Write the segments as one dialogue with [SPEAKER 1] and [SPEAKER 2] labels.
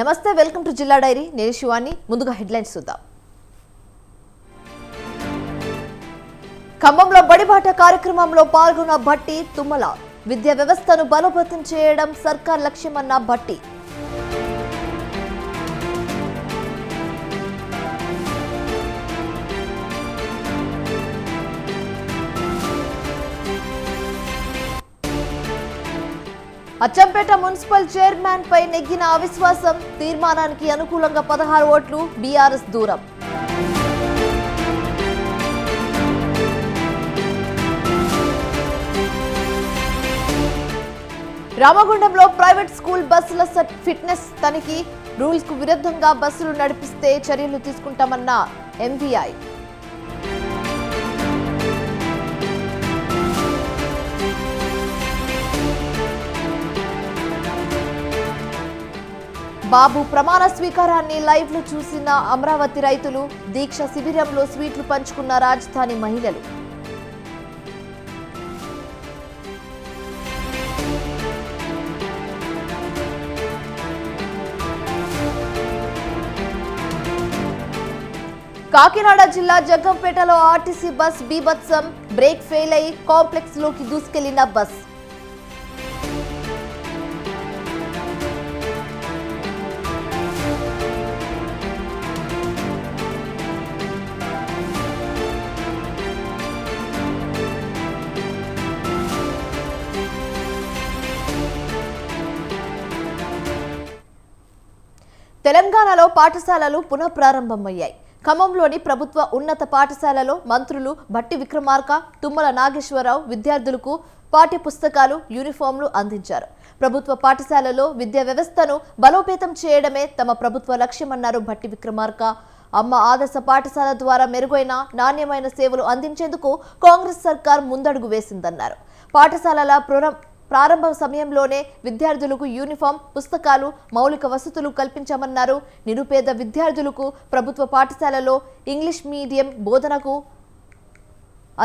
[SPEAKER 1] నమస్తే, welcome to జిల్లా dairy. నేను శివాని. ముందుగా హెడ్లైన్స్ చూద్దాం. ఖమ్మంలో బడిబాట కార్యక్రమంలో పాల్గొన్న భట్టి, తుమ్మల. విద్యా వ్యవస్థను బలోపేతం చేయడం సర్కార్ లక్ష్యమన్న భట్టి. అచ్చంపేట మున్సిపల్ చైర్మన్ పై నెగ్గిన అవిశ్వాసం. తీర్మానానికి అనుకూలంగా 16 ఓట్లు. బీఆర్ఎస్ దూరం. రామగుండంలో ప్రైవేట్ స్కూల్ బస్సుల ఫిట్నెస్ తనిఖీ. రూల్స్ కు విరుద్ధంగా బస్సులు నడిపిస్తే చర్యలు తీసుకుంటామన్న ఎంవీఐ. బాబు ప్రమాణ స్వీకారాన్ని లైవ్ లో చూసిన అమరావతి రైతులు. దీక్ష శిబిరంలో స్వీట్లు పంచుకున్న రాజధాని మహిళలు. కాకినాడ జిల్లా జగ్గంపేటలో ఆర్టీసీ బస్ బీభత్సం. బ్రేక్ ఫెయిల్ అయి కాంప్లెక్స్ లోకి దూసుకెళ్లిన బస్. తెలంగాణలో పాఠశాలలు పునఃప్రారంభమయ్యాయి. ఖమ్మంలోని ప్రభుత్వ ఉన్నత పాఠశాలలో మంత్రులు భట్టి విక్రమార్క, తుమ్మల నాగేశ్వరరావు విద్యార్థులకు పాఠ్య పుస్తకాలు, యూనిఫామ్లు అందించారు. ప్రభుత్వ పాఠశాలలో విద్యా వ్యవస్థను బలోపేతం చేయడమే తమ ప్రభుత్వ లక్ష్యమన్నారు భట్టి విక్రమార్క. అమ్మ ఆదర్శ పాఠశాల ద్వారా మెరుగైన నాణ్యమైన సేవలు అందించేందుకు కాంగ్రెస్ సర్కార్ ముందడుగు వేసిందన్నారు. పాఠశాలల ప్రారంభ సమయంలోనే విద్యార్థులకు యూనిఫామ్, పుస్తకాలు, మౌలిక వసతులు కల్పించామన్నారు. నిరుపేద విద్యార్థులకు ప్రభుత్వ పాఠశాలలో ఇంగ్లీష్ మీడియం బోధనకు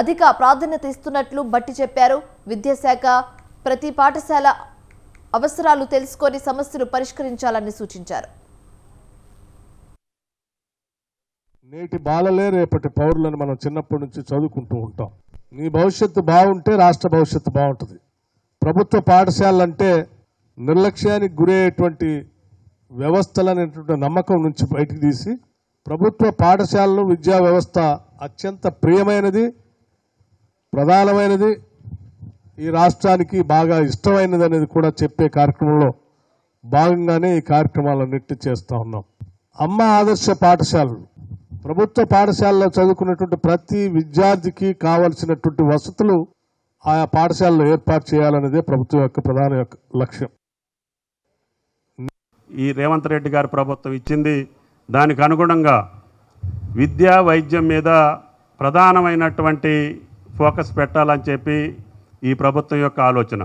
[SPEAKER 1] అధిక ప్రాధాన్యత ఇస్తున్నట్లు భట్టి చెప్పారు. విద్యాశాఖ ప్రతి పాఠశాల అవసరాలు తెలుసుకొని సమస్యలు పరిష్కరించాలని సూచించారు.
[SPEAKER 2] నేటి బాలలే రేపటి పౌరులను మనం చిన్నప్పటి నుంచి చదువుకుంటూ ఉంటాం. నీ భవిష్యత్తు బాగుంటే రాష్ట్ర భవిష్యత్తు బాగుంటుంది. ప్రభుత్వ పాఠశాలలంటే నిర్లక్ష్యానికి గురయ్యేటువంటి వ్యవస్థలనేటువంటి నమ్మకం నుంచి బయటికి తీసి ప్రభుత్వ పాఠశాలలో విద్యా వ్యవస్థ అత్యంత ప్రియమైనది, ప్రధానమైనది, ఈ రాష్ట్రానికి బాగా ఇష్టమైనది అనేది కూడా చెప్పే కార్యక్రమంలో భాగంగానే ఈ కార్యక్రమాలన్నింటినీ చేస్తూ ఉన్నాం. అమ్మ ఆదర్శ పాఠశాలలు, ప్రభుత్వ పాఠశాలలో చదువుకున్నటువంటి ప్రతి విద్యార్థికి కావలసినటువంటి వసతులు ఆయా పాఠశాలలో ఏర్పాటు చేయాలనేదే ప్రభుత్వం యొక్క ప్రధాన లక్ష్యం.
[SPEAKER 3] ఈ రేవంత్ రెడ్డి గారి ప్రభుత్వం ఇచ్చింది. దానికి అనుగుణంగా విద్యా వైద్యం మీద ప్రధానమైనటువంటి ఫోకస్ పెట్టాలని చెప్పి ఈ ప్రభుత్వం యొక్క ఆలోచన.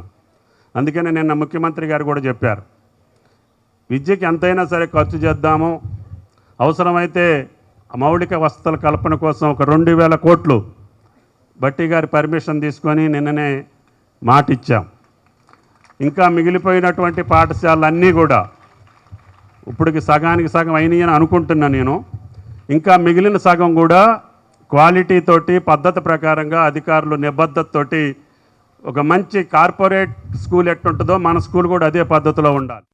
[SPEAKER 3] అందుకని నిన్న ముఖ్యమంత్రి గారు కూడా చెప్పారు, విద్యకి ఎంతైనా సరే ఖర్చు చేద్దాము, అవసరమైతే మౌలిక వసతుల కల్పన కోసం ఒక 2000 కోట్లు భట్టి గారి పర్మిషన్ తీసుకొని నిన్ననే మాటిచ్చాం. ఇంకా మిగిలిపోయినటువంటి పాఠశాలలన్నీ కూడా ఇప్పటికి సగానికి సగం అయినాయి అని అనుకుంటున్నా నేను. ఇంకా మిగిలిన సగం కూడా క్వాలిటీ తోటి, పద్ధతి ప్రకారంగా అధికారులు నిబద్ధతతోటి ఒక మంచి కార్పొరేట్ స్కూల్ ఎట్టుంటుందో మన స్కూల్ కూడా అదే పద్ధతిలో ఉండాలి.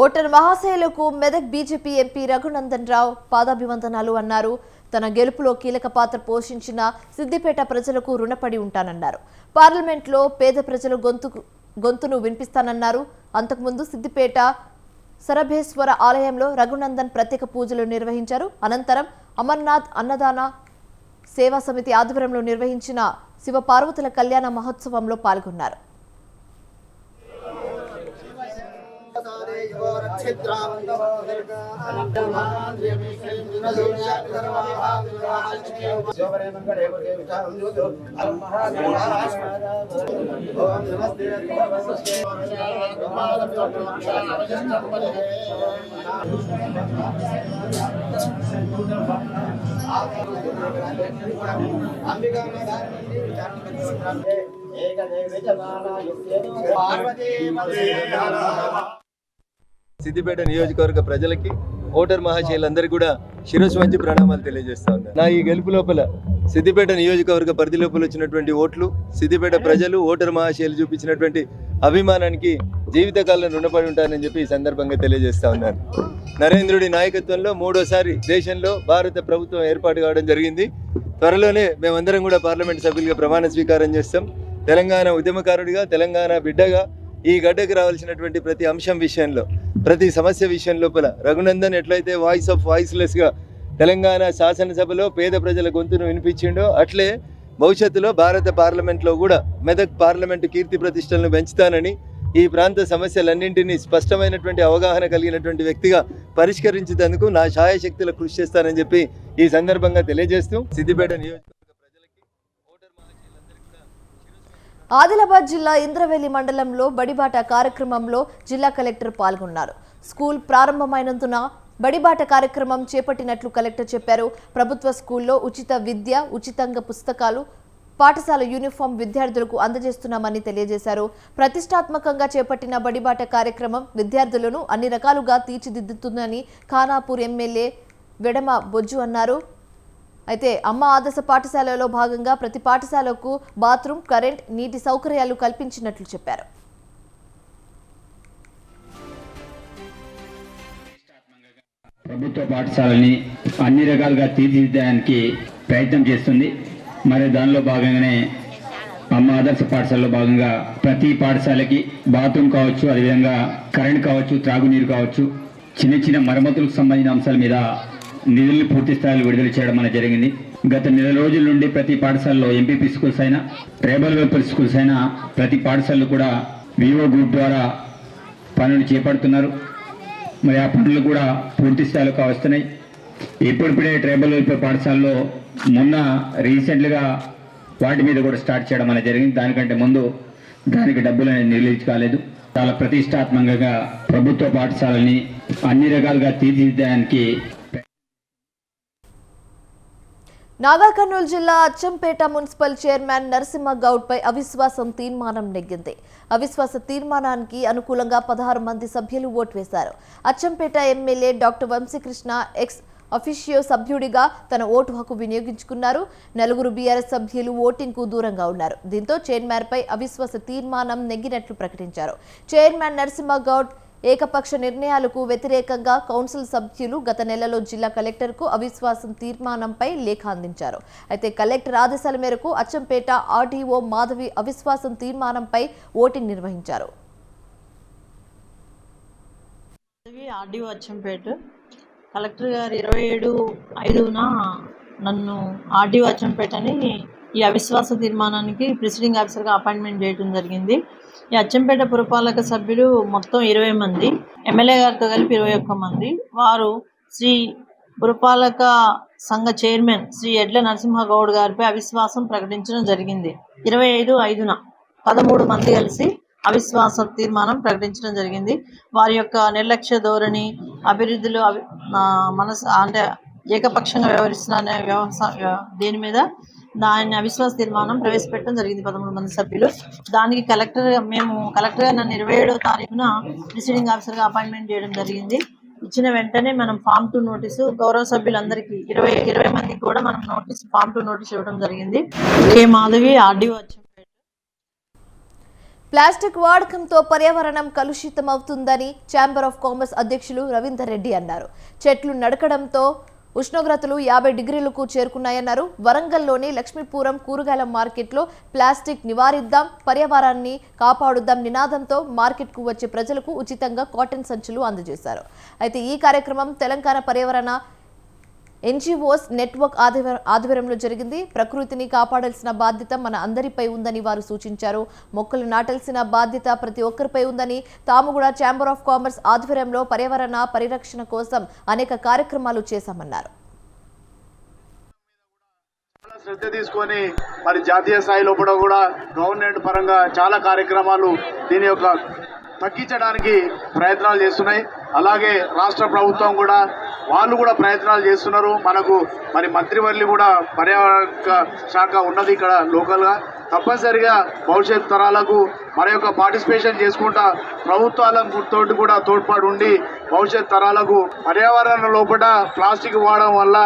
[SPEAKER 1] ఓటర్ మహాశైలకు మెదక్ బీజేపీ ఎంపీ రఘునందన్ రావు పాదాభివందనాలు అన్నారు. తన గెలుపులో కీలక పాత్ర పోషించిన సిద్దిపేట ప్రజలకు రుణపడి ఉంటానన్నారు. పార్లమెంట్లో పేద ప్రజల గొంతును వినిపిస్తానన్నారు. అంతకుముందు సిద్దిపేట సరభేశ్వర ఆలయంలో రఘునందన్ ప్రత్యేక పూజలు నిర్వహించారు. అనంతరం అమర్నాథ్ అన్నదాన సేవా సమితి ఆధ్వర్యంలో నిర్వహించిన శివపార్వతుల కళ్యాణ మహోత్సవంలో పాల్గొన్నారు.
[SPEAKER 4] పార్వతీ సిద్దిపేట నియోజకవర్గ ప్రజలకి ఓటర్ మహాశయులందరికీ కూడా శిరస్సు వంచి ప్రణామాలు తెలియజేస్తా ఉన్నాను. నా ఈ గెలుపు లోపల సిద్దిపేట నియోజకవర్గ పరిధి లోపల వచ్చినటువంటి ఓట్లు, సిద్దిపేట ప్రజలు ఓటర్ మహాశయులు చూపించినటువంటి అభిమానానికి జీవితకాలం రుణపడి ఉంటానని చెప్పి ఈ సందర్భంగా తెలియజేస్తా ఉన్నాను. నరేంద్రుడి నాయకత్వంలో మూడోసారి దేశంలో భారత ప్రభుత్వం ఏర్పాటు కావడం జరిగింది. త్వరలోనే మేమందరం కూడా పార్లమెంట్ సభ్యులుగా ప్రమాణ స్వీకారం చేస్తాం. తెలంగాణ ఉద్యమకారుడిగా, తెలంగాణ బిడ్డగా ఈ గడ్డకు రావాల్సినటువంటి ప్రతి అంశం విషయంలో, ప్రతి సమస్య విషయం లోపల రఘునందన్ ఎట్లయితే వాయిస్ ఆఫ్ వాయిస్లెస్గా తెలంగాణ శాసనసభలో పేద ప్రజల గొంతును వినిపించిండో, అట్లే భవిష్యత్తులో భారత పార్లమెంట్లో కూడా మెదక్ పార్లమెంటు కీర్తి ప్రతిష్టలను పెంచుతానని, ఈ ప్రాంత సమస్యలన్నింటినీ స్పష్టమైనటువంటి అవగాహన కలిగినటువంటి వ్యక్తిగా పరిష్కరించేందుకు నా శాయశక్తుల కృషి చేస్తానని చెప్పి ఈ సందర్భంగా తెలియజేస్తూ సిద్దిపేట నియోజకవర్గ ప్రజలకి ఓటర్ మహాశయులందరికీ కూడా
[SPEAKER 1] ఆదిలాబాద్ జిల్లా ఇంద్రవెల్లి మండలంలో బడిబాట కార్యక్రమంలో జిల్లా కలెక్టర్ పాల్గొన్నారు. స్కూల్ ప్రారంభమైనందున బడిబాట కార్యక్రమం చేపట్టినట్లు కలెక్టర్ చెప్పారు. ప్రభుత్వ స్కూల్లో ఉచిత విద్య, ఉచితంగా పుస్తకాలు, పాఠశాల యూనిఫామ్ విద్యార్థులకు అందజేస్తున్నామని తెలియజేశారు. ప్రతిష్టాత్మకంగా చేపట్టిన బడిబాట కార్యక్రమం విద్యార్థులను అన్ని రకాలుగా తీర్చిదిద్దుతుందని ఖానాపూర్ ఎమ్మెల్యే వెడమ బొజ్జు అన్నారు. అయితే అమ్మ ఆదర్శ పాఠశాలలో భాగంగా ప్రతి పాఠశాలకు బాత్రూమ్, కరెంట్, నీటి సౌకర్యాలు కల్పించినట్లు చెప్పారు.
[SPEAKER 5] ప్రభుత్వ పాఠశాలని అన్ని రకాలుగా తీర్చిదిద్దడానికి ప్రయత్నం చేస్తుంది. మరి దానిలో భాగంగానే అమ్మ ఆదర్శ పాఠశాలలో భాగంగా ప్రతి పాఠశాలకి బాత్రూమ్ కావచ్చు, అదేవిధంగా కరెంట్ కావచ్చు, త్రాగునీరు కావచ్చు, చిన్న చిన్న మరమ్మతులకు సంబంధించిన అంశాల మీద నిధులను పూర్తి స్థాయిలో విడుదల చేయడం అనేది జరిగింది. గత నెల రోజుల నుండి ప్రతి పాఠశాలలో ఎంపీపీ స్కూల్స్ అయినా, ట్రైబల్ వెల్ఫేర్ స్కూల్స్ అయినా ప్రతి పాఠశాలలో కూడా వివో గ్రూప్ ద్వారా పనులు చేపడుతున్నారు. మరి ఆ పనులు కూడా పూర్తి స్థాయిలో కావస్తున్నాయి. ఇప్పుడిప్పుడే ట్రైబల్ వెల్ఫేర్ పాఠశాలలో మొన్న రీసెంట్గా వాటి మీద కూడా స్టార్ట్ చేయడం అనేది జరిగింది. దానికంటే ముందు దానికి డబ్బులు అనేది రిలీజ్ కాలేదు. చాలా ప్రతిష్టాత్మకంగా ప్రభుత్వ పాఠశాలని అన్ని రకాలుగా తీర్చిదిద్దడానికి.
[SPEAKER 1] నాగర్ కర్నూలు జిల్లా అచ్చంపేట మున్సిపల్ చైర్మన్ నరసింహ గౌడ్ పై అవిశ్వాసం తీర్మానం నెగ్గింది. అవిశ్వాస తీర్మానానికి అనుకూలంగా 16 మంది సభ్యులు ఓటు వేశారు. Achampet MLA doctor Vamshikrishna ex officio సభ్యుడిగా తన ఓటు హక్కు వినియోగించుకున్నారు. 4 బీఆర్ఎస్ సభ్యులు ఓటింగ్కు దూరంగా ఉన్నారు. దీంతో చైర్మన్ పై అవిశ్వాస తీర్మానం నెగ్గినట్లు ప్రకటించారు. చైర్మన్ నరసింహ గౌడ్ ఏకపక్ష నిర్ణయాలకు వ్యతిరేకంగా కౌన్సిల్ సభ్యులు గత నెలలో జిల్లా కలెక్టర్కు అవిశ్వాసం తీర్మానంపై లేఖ అందించారు. అయితే కలెక్టర్ ఆదేశాల మేరకు అచ్చంపేట ఆర్డీఓ మాధవి అవిశ్వాసం తీర్మానంపై ఓటింగ్ నిర్వహించారు.
[SPEAKER 6] ఆర్డీఓ అచ్చంపేట కలెక్టర్ గారు 27/5న నన్ను ఆర్డీఓ అచ్చంపేటని ఈ అవిశ్వాస తీర్మానానికి ప్రిసైడింగ్ ఆఫీసర్గా అపాయింట్మెంట్ చేయడం జరిగింది. ఈ అచ్చంపేట పురపాలక సభ్యులు మొత్తం 20 మంది, ఎమ్మెల్యే గారితో కలిపి 21 మంది. వారు శ్రీ పురపాలక సంఘ చైర్మన్ శ్రీ ఎడ్ల నరసింహగౌడ్ గారిపై అవిశ్వాసం ప్రకటించడం జరిగింది. 25/5న 13 మంది కలిసి అవిశ్వాస తీర్మానం ప్రకటించడం జరిగింది. వారి యొక్క నిర్లక్ష్య ధోరణి, అభివృద్ధిలో అంటే ఏకపక్షంగా వ్యవహరిస్తున్న దేని మీద దాన్ని అవిశ్వాస తీర్మానం ప్రవేశపెట్టడం జరిగింది 13 మంది సభ్యులు. దానికి కలెక్టర్ గారు నన్ను 27వ తారీఖున ప్రిసైడింగ్ ఆఫీసర్గా అపాయింట్మెంట్ చేయడం జరిగింది. ఇచ్చిన వెంటనే మనం ఫామ్ 2 నోటీసు గౌరవ సభ్యులందరికీ 20 మందికి కూడా మనం ఫామ్ 2 నోటీస్ ఇవ్వడం జరిగింది. కే మాధవి ఆర్డీఓ.
[SPEAKER 1] ప్లాస్టిక్ వాడకంతో పర్యావరణం కలుషితమవుతుందని ఛాంబర్ ఆఫ్ కామర్స్ అధ్యక్షులు రవీందర్ రెడ్డి అన్నారు. చెట్లు నడకడంతో ఉష్ణోగ్రతలు 50 డిగ్రీలకు చేరుకున్నాయన్నారు. వరంగల్లోని లక్ష్మీపురం కూరగాయల మార్కెట్లో ప్లాస్టిక్ నివారిద్దాం, పర్యావరణాన్ని కాపాడుద్దాం నినాదంతో మార్కెట్కు వచ్చే ప్రజలకు ఉచితంగా కాటన్ సంచులు అందజేశారు. అయితే ఈ కార్యక్రమం తెలంగాణ పర్యావరణ ఎన్జీఓస్ నెట్వర్క్ ఆధ్వర్యంలో జరిగింది. ప్రకృతిని కాపాడాల్సిన బాధ్యత మన అందరిపై ఉందని వారు సూచించారు. మొక్కలు నాటాల్సిన బాధ్యత ప్రతి ఒక్కరిపై ఉందని, తాము కూడా ఛాంబర్ ఆఫ్ కామర్స్ ఆధ్వర్యంలో పర్యావరణ పరిరక్షణ కోసం అనేక కార్యక్రమాలు చేశామన్నారు.
[SPEAKER 7] శ్రద్ధ తీసుకొని మరి జాతీయ స్థాయి లోపల కూడా గవర్నమెంట్ పరంగా చాలా కార్యక్రమాలు దీని యొక్క తగ్గించడానికి ప్రయత్నాలు చేస్తున్నాయి. అలాగే రాష్ట్ర ప్రభుత్వం కూడా వాళ్ళు కూడా ప్రయత్నాలు చేస్తున్నారు. మనకు మరి మంత్రివర్యులు కూడా పర్యావరణ శాఖ ఉన్నది ఇక్కడ లోకల్గా. తప్పనిసరిగా భవిష్యత్ తరాలకు మన యొక్క పార్టిసిపేషన్ చేసుకుంటా ప్రభుత్వాలకు తోటి కూడా తోడ్పాటు ఉండి భవిష్యత్ తరాలకు పర్యావరణ లోపల ప్లాస్టిక్ వాడడం వల్ల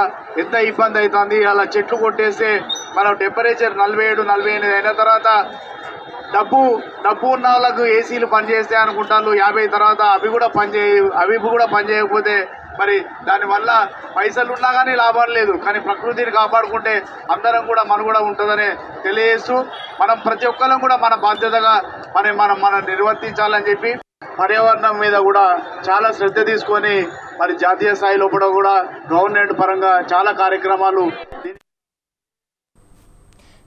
[SPEAKER 7] ఎంత ఇబ్బంది అవుతుంది. అలా చెట్లు కొట్టేస్తే మనం టెంపరేచర్ 47, 48 అయిన తర్వాత డబ్బు ఉన్న వాళ్ళకు ఏసీలు పనిచేస్తాయి అనుకుంటారు. 50 తర్వాత అవి కూడా పనిచేయకపోతే మరి దానివల్ల పైసలు ఉన్నా కానీ లాభం లేదు. కానీ ప్రకృతిని కాపాడుకుంటే అందరం కూడా మనుగడ ఉంటుందని తెలియజేస్తూ మనం ప్రతి ఒక్కరం కూడా మన బాధ్యతగా మనం నిర్వర్తించాలని చెప్పి పర్యావరణం మీద కూడా చాలా శ్రద్ధ తీసుకొని మరి జాతీయ స్థాయి లోపల కూడా గవర్నమెంట్ పరంగా చాలా కార్యక్రమాలు.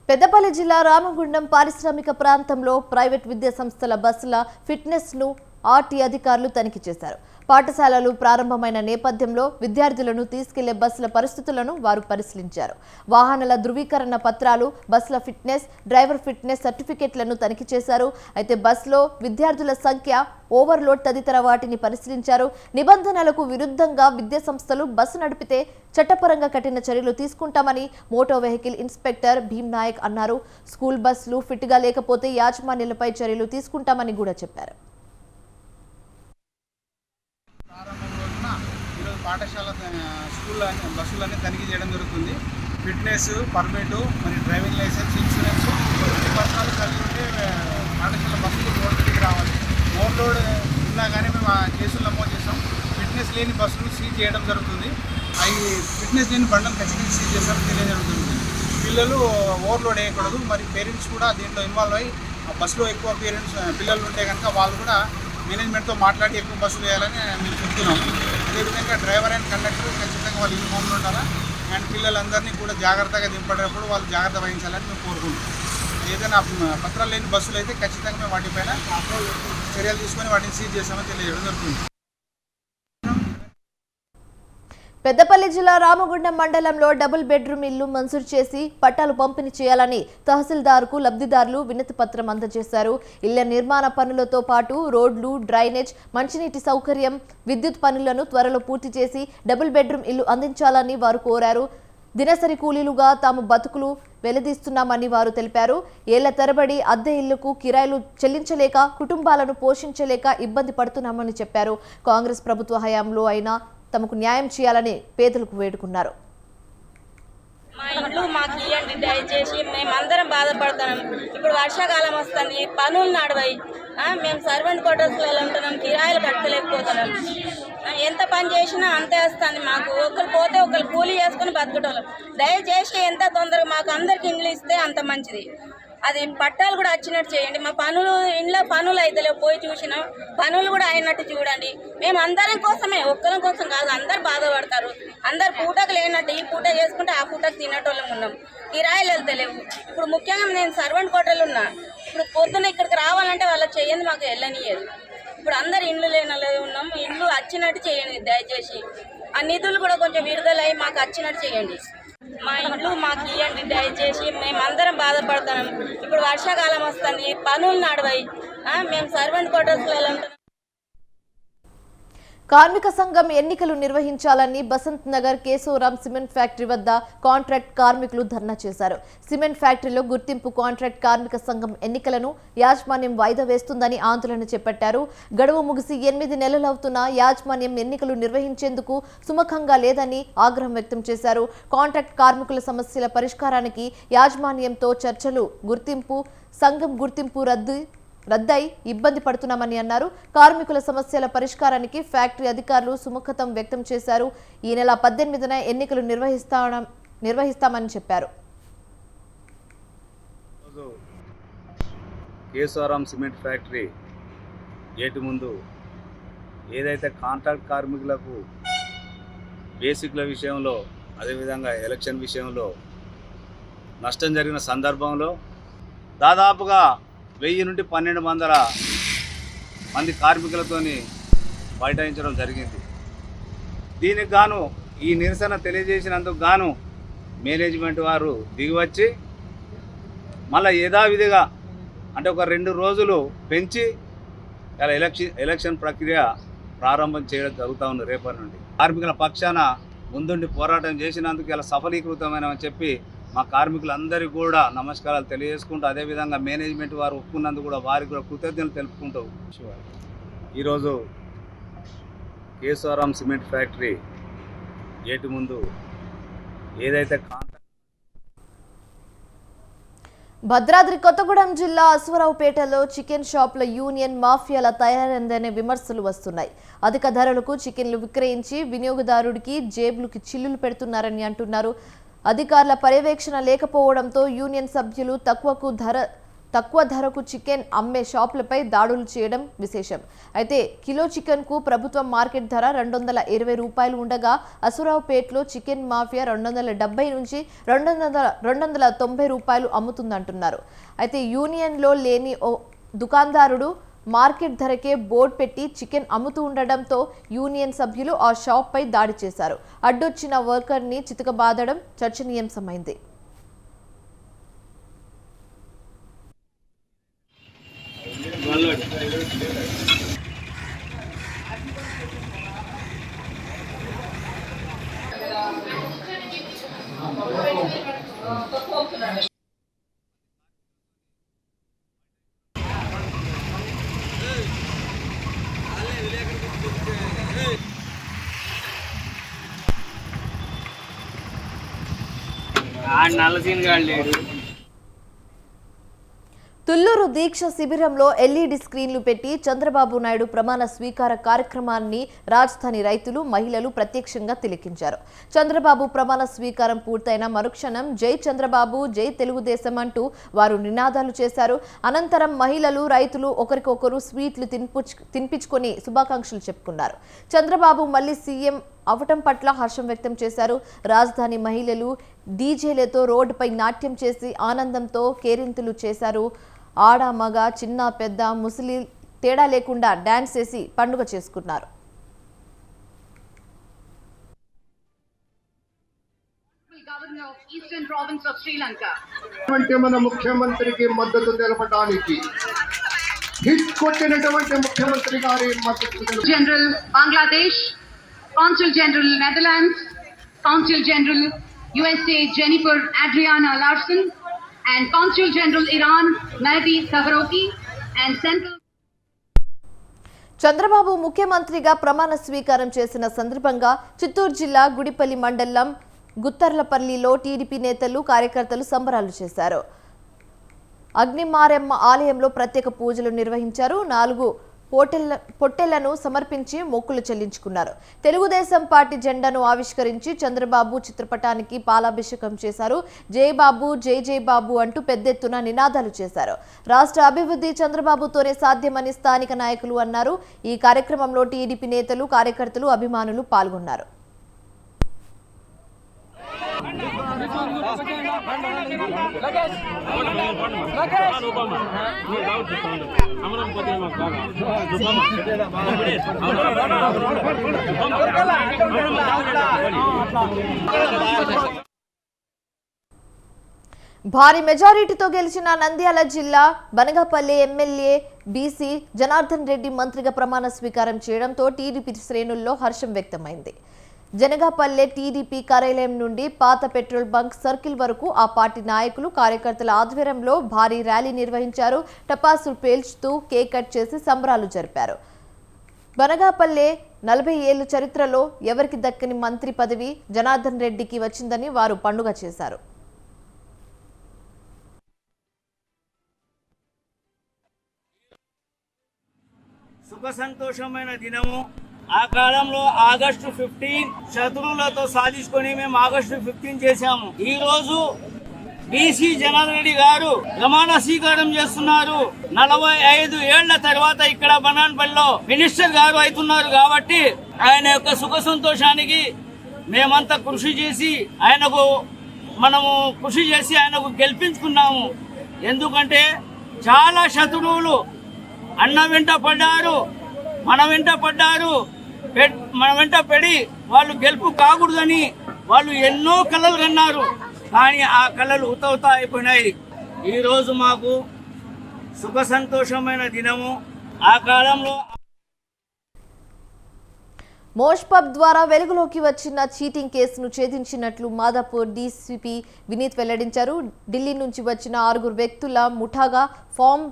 [SPEAKER 1] పెద్దపల్లి జిల్లా రామగుండం పారిశ్రామిక ప్రాంతంలో ప్రైవేట్ విద్యా సంస్థల బస్సుల ఫిట్నెస్ను ఆర్టీ అధికారులు తనిఖీ చేశారు. పాఠశాలలు ప్రారంభమైన నేపథ్యంలో విద్యార్థులను తీసుకెళ్లే బస్సుల పరిస్థితులను వారు పరిశీలించారు. వాహనాల ధృవీకరణ పత్రాలు, బస్సుల ఫిట్నెస్, డ్రైవర్ ఫిట్నెస్ సర్టిఫికెట్లను తనిఖీ చేశారు. అయితే బస్సులో విద్యార్థుల సంఖ్య, ఓవర్లోడ్ తదితర వాటిని పరిశీలించారు. నిబంధనలకు విరుద్ధంగా విద్యా సంస్థలు బస్సు నడిపితే చట్టపరంగా కఠిన చర్యలు తీసుకుంటామని motor vehicle inspector Bheem Naik అన్నారు. స్కూల్ బస్సులు ఫిట్గా లేకపోతే యాజమాన్యాలపై చర్యలు తీసుకుంటామని కూడా చెప్పారు.
[SPEAKER 8] పాఠశాల బస్సులన్నీ తనిఖీ చేయడం జరుగుతుంది. ఫిట్నెస్, పర్మిట్, మరి డ్రైవింగ్ లైసెన్స్, ఇన్సూరెన్స్ ఈ పత్రాలు కలిగి ఉంటే పాఠశాల బస్సులు రోడ్డుకి రావాలి. ఓవర్లోడ్ ఉన్నా కానీ మేము కేసులు నమోదు చేస్తాం. ఫిట్నెస్ లేని బస్సులు సీజ్ చేయడం జరుగుతుంది. అవి ఫిట్నెస్ లేని బండ్లను ఖచ్చితంగా సీజ్ చేస్తామని తెలియజేయడం జరుగుతుంది. పిల్లలు ఓవర్లోడ్ వేయకూడదు. మరి పేరెంట్స్ కూడా దీంట్లో ఇన్వాల్వ్ అయ్యి బస్సులో ఎక్కువ పిల్లలు ఉంటే కనుక వాళ్ళు కూడా మేనేజ్మెంట్తో మాట్లాడి ఎక్కువ బస్సులు వేయాలని మేము చెప్తున్నాము. అదేవిధంగా డ్రైవర్ అండ్ కండక్టర్ ఖచ్చితంగా వాళ్ళు యూనిఫామ్లో ఉండాలా. అండ్ పిల్లలందరినీ కూడా జాగ్రత్తగా దింపేటప్పుడు వాళ్ళు జాగ్రత్త వహించాలని మేము కోరుకుంటున్నాం. ఏదైనా పత్రాలు లేని బస్సులు అయితే ఖచ్చితంగా మేము వాటిపైన చర్యలు తీసుకొని వాటిని సీజ్ చేస్తామని తెలియజేయడం జరుగుతుంది.
[SPEAKER 1] పెద్దపల్లి జిల్లా రామగుండం మండలంలో డబుల్ బెడ్రూమ్ ఇల్లు మంజూరు చేసి పట్టాలు పంపిణీ చేయాలని తహసీల్దార్కు లబ్ధిదారులు వినతి పత్రం అందజేశారు. ఇళ్ల నిర్మాణ పనులతో పాటు రోడ్లు, డ్రైనేజ్, మంచినీటి సౌకర్యం, విద్యుత్ పనులను త్వరలో పూర్తి చేసి డబుల్ బెడ్రూమ్ ఇల్లు అందించాలని వారు కోరారు. దినసరి కూలీలుగా తాము బతుకులు వెలదీస్తున్నామని వారు తెలిపారు. ఏళ్ల తరబడి అద్దె ఇళ్లకు కిరాయిలు చెల్లించలేక కుటుంబాలను పోషించలేక ఇబ్బంది పడుతున్నామని చెప్పారు. కాంగ్రెస్ ప్రభుత్వ హయాంలో అయినా తమకు న్యాయం చేయాలని పేదలకు వేడుకున్నారు.
[SPEAKER 9] మా ఇంట్లో మాకు ఇవ్వండి దయచేసి, మేమందరం బాధపడుతున్నాం. ఇప్పుడు వర్షాకాలం వస్తుంది, పనులు నడవాయి. మేము సర్వెంట్ క్వార్టర్స్లలో ఉంటున్నాం, కిరాయిలు కట్టలేకపోతున్నాం. ఎంత పని చేసినా అంతే వస్తుంది మాకు. ఒకరు పోతే ఒకరు కూలీ చేసుకుని బతుకుతాం. దయచేసి ఎంత తొందరగా మాకు అందరికి ఇండ్లు ఇస్తే అంత మంచిది. అది పట్టాలు కూడా వచ్చినట్టు చేయండి. మా ఇంట్లో పనులు అయితే పోయి చూసినాం, పనులు కూడా అయినట్టు చూడండి. మేము అందరం కోసమే, ఒక్కరి కోసం కాదు. అందరు బాధపడతారు. అందరు పూటకు లేనట్టు ఈ పూట చేసుకుంటే ఆ పూటకు తినేటోళ్ళం ఉన్నాం. కిరాయిలు వెళ్తలేవు. ఇప్పుడు ముఖ్యంగా నేను సర్వెంట్ కోటలు ఉన్నా. ఇప్పుడు పొద్దున్న ఇక్కడికి రావాలంటే వాళ్ళకి చేయండి, మాకు వెళ్ళనియదు. ఇప్పుడు అందరు ఇండ్లు లేనలే ఉన్నాం. ఇండ్లు వచ్చినట్టు చేయండి దయచేసి. ఆ నిధులు కూడా కొంచెం విడుదలయ్యి మాకు వచ్చినట్టు చేయండి. మా ఇంట్లో మాకు ఇవ్వండి దయచేసి, మేమందరం బాధపడుతున్నాం. ఇప్పుడు వర్షాకాలం వస్తుంది, పనులు నడవాయి. మేము సర్వెంట్ క్వార్టర్స్లలో ఉంటున్నాం.
[SPEAKER 1] కార్మిక సంఘం ఎన్నికలు నిర్వహించాలని బసంత్ నగర్ కేశవరాం సిమెంట్ ఫ్యాక్టరీ వద్ద కాంట్రాక్ట్ కార్మికులు ధర్నా చేశారు. సిమెంట్ ఫ్యాక్టరీలో గుర్తింపు కాంట్రాక్ట్ కార్మిక సంఘం ఎన్నికలను యాజమాన్యం వాయిదా వేస్తుందని ఆందోళన చేపట్టారు. గడువు ముగిసి 8 నెలలవుతున్నా యాజమాన్యం ఎన్నికలు నిర్వహించేందుకు సుముఖంగా లేదని ఆగ్రహం వ్యక్తం చేశారు. కాంట్రాక్ట్ కార్మికుల సమస్యల పరిష్కారానికి యాజమాన్యంతో చర్చలు, గుర్తింపు సంఘం గుర్తింపు రద్దై ఇబ్బంది పడుతున్నామని అన్నారు. కార్మికుల సమస్యల పరిష్కారానికి ఫ్యాక్టరీ అధికారులు సుముఖతం వ్యక్తం చేశారు. ఈ నెల 18న ఎన్నికలు నిర్వహిస్తామని చెప్పారు.
[SPEAKER 10] కేశవరాం సిమెంట్ ఫ్యాక్టరీ గేటు ముందు ఏదైతే కాంట్రాక్ట్ కార్మికులకు బేసిక్ల విషయంలో, అదేవిధంగా ఎలక్షన్ విషయంలో నష్టం జరిగిన సందర్భంలో దాదాపుగా 1000 నుండి 1200 మంది కార్మికులతోని బైఠాయించడం జరిగింది. దీనికి గాను, ఈ నిరసన తెలియజేసినందుకు గాను మేనేజ్మెంట్ వారు దిగివచ్చి మళ్ళీ యథావిధిగా అంటే ఒక 2 రోజులు పెంచి ఇలా ఎలక్షన్ ప్రక్రియ ప్రారంభం చేయడం జరుగుతూ ఉంది. రేపటి నుండి కార్మికుల పక్షాన ముందుండి పోరాటం చేసినందుకు ఇలా సఫలీకృతమైనని చెప్పి మా కార్మికులందరికీ కూడా నమస్కారాలు తెలియజేసుకుంటూ అదేవిధంగా మేనేజ్మెంట్ వారు ఒప్పుకున్నందుకు కూడా వారికి కూడా కృతజ్ఞతలు తెలుపుకుంటూ ఈరోజు కేశవరాం సిమెంట్ ఫ్యాక్టరీ గేటు ముందు ఏదైతే
[SPEAKER 1] భద్రాద్రి కొత్తగూడెం జిల్లా అశ్వరావుపేటలో చికెన్ షాపుల యూనియన్ మాఫియాల తయారైందనే విమర్శలు వస్తున్నాయి. అధిక ధరలకు చికెన్లు విక్రయించి వినియోగదారుడికి జేబులకు చిల్లులు పెడుతున్నారని అంటున్నారు. అధికారుల పర్యవేక్షణ లేకపోవడంతో యూనియన్ సభ్యులు తక్కువ ధరకు చికెన్ అమ్మే షాపులపై దాడులు చేయడం విశేషం. అయితే కిలో చికెన్కు ప్రభుత్వం మార్కెట్ ధర 220 రూపాయలు ఉండగా అశ్వరావుపేటలో చికెన్ మాఫియా 270 నుంచి 290 రూపాయలు అమ్ముతుందంటున్నారు. అయితే యూనియన్లో లేని ఓ దుకాణదారుడు మార్కెట్ ధరకే బోర్డు పెట్టి చికెన్ అమ్ముతూ ఉండడంతో యూనియన్ సభ్యులు ఆ షాప్పై దాడి చేశారు. అడ్డొచ్చిన వర్కర్ని చితకబాదడం చర్చనీయాంశమైంది. తుళ్లూరు దీక్ష శిబిరంలో ఎల్ఈడి స్క్రీన్లు పెట్టి చంద్రబాబు నాయుడు ప్రమాణ స్వీకార కార్యక్రమాన్ని రాజధాని రైతులు, మహిళలు ప్రత్యక్షంగా తిలకించారు. చంద్రబాబు ప్రమాణ స్వీకారం పూర్తయిన మరుక్షణం జై చంద్రబాబు, జై తెలుగుదేశం అంటూ వారు నినాదాలు చేశారు. అనంతరం మహిళలు, రైతులు ఒకరికొకరు స్వీట్లు తినిపించుకొని శుభాకాంక్షలు చెప్పుకున్నారు. చంద్రబాబు మళ్లీ సీఎం అవటం పట్ల హర్షం వ్యక్తం చేశారు. రాజధాని మహిళలు డీజేలతో రోడ్డుపై నాట్యం చేసి ఆనందంతో కేరింతలు చేశారు. ఆడ, మగ, చిన్న, పెద్ద, ముసలి తేడా లేకుండా డాన్స్ చేసి పండుగ చేసుకున్నారు.
[SPEAKER 7] మన ముఖ్యమంత్రికి మద్దతు తెలపడానికి హిట్ కొట్టినటువంటి ముఖ్యమంత్రి గారి మద్దతు
[SPEAKER 11] general Bangladesh, Consul General Netherlands, Consul General USA Jennifer Adriana Larson, and Consul General Iran Mehdi Sagharoki, and Central.
[SPEAKER 1] Chandrababu ముఖ్యమంత్రిగా ప్రమాణ స్వీకారం చేసిన సందర్భంగా చిత్తూరు జిల్లా గుడిపల్లి మండలం గుత్తర్లపల్లిలో టీడీపీ నేతలు, కార్యకర్తలు సంబరాలు చేశారు. అగ్నిమారెమ్మ ఆలయంలో ప్రత్యేక పూజలు నిర్వహించారు. 4 పొట్టెలను సమర్పించి మొక్కులు చెల్లించుకున్నారు. తెలుగుదేశం పార్టీ జెండాను ఆవిష్కరించి చంద్రబాబు చిత్రపటానికి పాలాభిషేకం చేశారు. జై బాబు, జై జై బాబు అంటూ పెద్ద ఎత్తున నినాదాలు చేశారు. రాష్ట్ర అభివృద్ధి చంద్రబాబుతోనే సాధ్యమని స్థానిక నాయకులు అన్నారు. ఈ కార్యక్రమంలో టీడీపీ నేతలు, కార్యకర్తలు, అభిమానులు పాల్గొన్నారు. భారీ మెజారిటీతో గెలిచిన నంద్యాల జిల్లా బనగాపల్లి ఎమ్మెల్యే బీసీ జనార్దన్ రెడ్డి మంత్రిగా ప్రమాణ స్వీకారం చేయడంతో టీడీపీ శ్రేణుల్లో హర్షం వ్యక్తమైంది. జనగాపల్లె టీడీపీ కార్యాలయం నుండి పాత పెట్రోల్ బంక్ సర్కిల్ వరకు ఆ పార్టీ నాయకులు, కార్యకర్తల ఆధ్వర్యంలో భారీ ర్యాలీ నిర్వహించారు. టపాసులు పేల్చుతూ కేక్ కట్ చేసి సంబరాలు జరిపారు. బనగాపల్లె 40 ఏళ్ల చరిత్రలో ఎవరికి దక్కని మంత్రి పదవి జనార్దన్ రెడ్డికి వచ్చిందని వారు పండుగ చేశారు.
[SPEAKER 12] సుఖ సంతోషమైన దినము. ఆ కాలంలో ఆగస్టు 15 శత్రువులతో సాధించుకొని మేము ఆగస్టు 15 చేశాము. ఈ రోజు బీసీ జనార్దన్ రెడ్డి గారు ప్రమాణ స్వీకారం చేస్తున్నారు. 45 ఏళ్ల తర్వాత ఇక్కడ బనాన్పల్లిలో మినిస్టర్ గారు అవుతున్నారు కాబట్టి ఆయన యొక్క సుఖ సంతోషానికి మేమంతా కృషి చేసి ఆయనకు గెలిపించుకున్నాము. ఎందుకంటే చాలా శత్రువులు అన్న వెంట పడ్డారు, మన వెంట పడి వాళ్ళు గెలుపు కాకూడదని వాళ్ళు ఎన్నో కలలు కన్నారు. కానీ ఆ కళలు ఉతవుతా అయిపోయినాయి. ఈరోజు మాకు సుఖ సంతోషమైన దినము. ఆ కాలంలో
[SPEAKER 1] మోష్ పబ్ ద్వారా వెలుగులోకి వచ్చిన చీటింగ్ కేసును ఛేదించినట్లు మాదాపూర్ డీసీపీ వినీత్ వెల్లడించారు. ఢిల్లీ నుంచి వచ్చిన 6 వ్యక్తుల ముఠాగా ఫామ్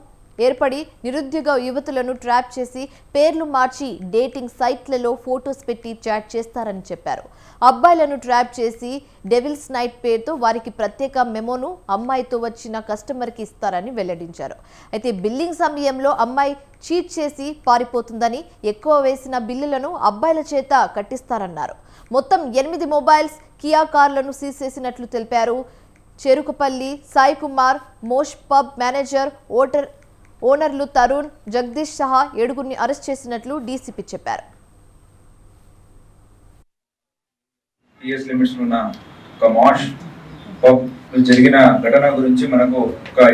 [SPEAKER 1] ఏర్పడి నిరుద్యోగ యువతులను ట్రాప్ చేసి పేర్లు మార్చి డేటింగ్ సైట్లలో ఫోటోస్ పెట్టి చాట్ చేస్తారని చెప్పారు. అబ్బాయిలను ట్రాప్ చేసి డెవిల్స్ నైట్ పేరుతో వారికి ప్రత్యేక మెమోను అమ్మాయితో వచ్చిన కస్టమర్కి ఇస్తారని వెల్లడించారు. అయితే బిల్లింగ్ సమయంలో అమ్మాయి చీట్ చేసి పారిపోతుందని ఎక్కువ వేసిన బిల్లులను అబ్బాయిల చేత కట్టిస్తారన్నారు. మొత్తం 8 మొబైల్స్, కియా కార్లను సీజ్ చేసినట్లు తెలిపారు. Cherukupalli Sai Kumar, Mosh pub manager, ఓనర్లు తరుణ్, జగదీష్ సహా 7గురిని అరెస్ట్ చేసినట్లు డీసీపీ చెప్పారు.
[SPEAKER 13] టీఎస్ లిమిట్స్ ఉన్న ఒక మాష్ పబ్ జరిగిన ఘటన గురించి మనకు ఒక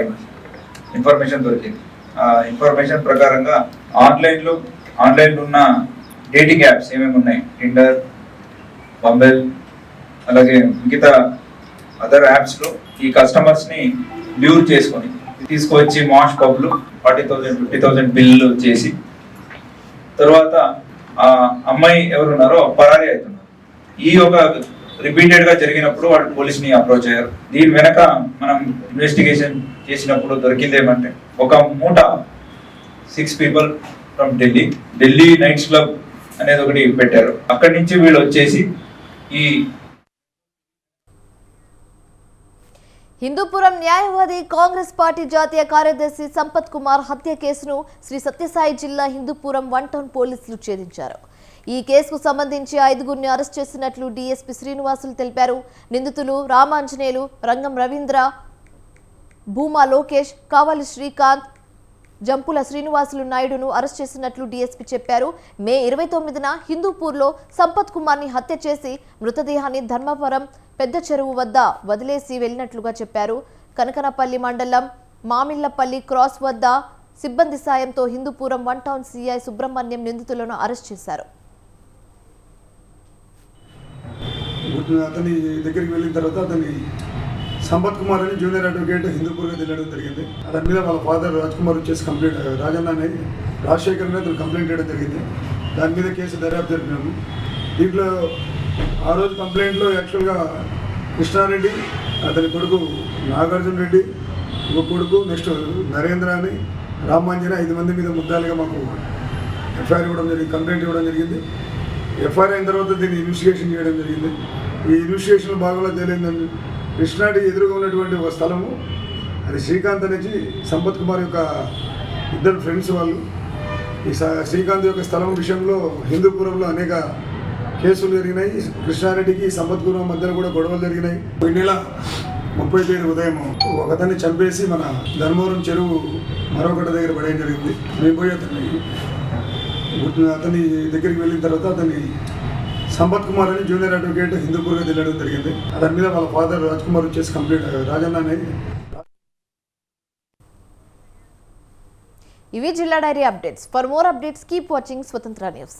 [SPEAKER 13] ఇన్ఫర్మేషన్ దొరికింది. ఆ ఇన్ఫర్మేషన్ ప్రకారంగా ఆన్లైన్లో ఉన్న డేటింగ్ యాప్స్ ఏమేమి ఉన్నాయి, టిండర్, బంబెల్, అలాగే మిగతా అదర్ యాప్స్లో ఈ కస్టమర్స్ని ల్యూర్ చేసుకొని తీసుకొచ్చి మాష్ పబ్లు 40,000 50,000 బిల్లు చేసి తర్వాత ఆ అమ్మాయి ఎవరున్నారో పరారీ అవుతున్నారు. ఈ ఒక రిపీటెడ్ గా జరిగినప్పుడు వాళ్ళు పోలీస్ని అప్రోచ్ అయ్యారు. దీని వెనక మనం ఇన్వెస్టిగేషన్ చేసినప్పుడు దొరికింది ఏమంటే ఒక మూట 6 people from Delhi nights club అనేది ఒకటి పెట్టారు. అక్కడి నుంచి వీళ్ళు వచ్చేసి ఈ
[SPEAKER 1] హిందూపురం న్యాయవాది కాంగ్రెస్ పార్టీ జాతీయ కార్యదర్శి సంపత్ కుమార్ హత్య కేసును శ్రీ సత్యసాయి జిల్లా హిందూపురం 1 టౌన్ పోలీసులు ఛేదించారు. ఈ కేసుకు సంబంధించి 5గురిని అరెస్ట్ చేసినట్లు డీఎస్పీ శ్రీనివాసులు తెలిపారు. నిందితులు రామాంజనేయులు, రంగం రవీంద్ర, భూమా లోకేష్, కావాలి శ్రీకాంత్, జంపుల శ్రీనివాసులు నాయుడును అరెస్ట్ చేసినట్లు డీఎస్పీ చెప్పారు. మే 29న హిందూపూర్లో సంపత్ కుమార్ని హత్య చేసి మృతదేహాన్ని ధర్మవరం పెద్ద చెరువు వద్ద వదిలేసి వెళ్లినట్లుగా చెప్పారు. కనకనపల్లి మండలం మామిళ్లపల్లి క్రాస్ వద్ద సిబ్బంది సాయంతో హిందూపురం 1 టౌన్ సిఐ సుబ్రహ్మణ్యం నిందితులను అరెస్ట్ చేశారు.
[SPEAKER 14] అతని దగ్గరికి వెళ్ళిన తర్వాత అతని సంపత్ కుమార్ అని జూనియర్ అడ్వకేట్ హిందూపూర్గా తెలియడం జరిగింది. దాని మీద వాళ్ళ ఫాదర్ రాజ్ కుమార్ వచ్చేసి కంప్లైంట్, రాజన్న అని రాజశేఖర్ అని అతను కంప్లైంట్ చేయడం జరిగింది. దాని మీద కేసు దర్యాప్తు జరిపినాము. దీంట్లో ఆ రోజు కంప్లైంట్లో యాక్చువల్గా కృష్ణారెడ్డి, అతని కొడుకు నాగార్జున రెడ్డి, ఒక కొడుకు, నెక్స్ట్ నరేంద్ర అని, రామాంజన 5 మంది మీద ముద్దాలుగా మాకు ఎఫ్ఐఆర్ ఇవ్వడం జరిగింది, కంప్లైంట్ ఇవ్వడం జరిగింది. ఎఫ్ఐఆర్ అయిన తర్వాత దీన్ని ఇన్వెస్టిగేషన్ చేయడం జరిగింది. ఈ ఇన్వెస్టిగేషన్ భాగంలో తెలియదండి కృష్ణారెడ్డి ఎదురుగా ఉన్నటువంటి ఒక స్థలము అది శ్రీకాంత్ అనేది సంపత్ కుమార్ యొక్క 2 ఫ్రెండ్స్ వాళ్ళు. ఈ శ్రీకాంత్ యొక్క స్థలం విషయంలో హిందూపురంలో అనేక కేసులు జరిగినాయి. కృష్ణారెడ్డికి సంపత్ కుమార్ మధ్యలో కూడా గొడవలు జరిగినాయి. ఈ నెల 30 తేదీ ఉదయం ఒకతన్ని చంపేసి మన ధర్మవరం చెరువు మరొకటి దగ్గర పడేయడం జరిగింది. మేము పోయి అతని దగ్గరికి వెళ్ళిన తర్వాత అతని సంపత్ కుమార్ అని జూనియర్ అడ్వకేట్ హిందూపూర్గా తెలియడం జరిగింది. దాని మీద వాళ్ళ ఫాదర్ రాజ్ కుమార్ వచ్చేసి కంప్లైంట్, రాజన్న అనేది.
[SPEAKER 1] ఇవి జిల్లా diary updates. For more updates keep watching Swatantra news.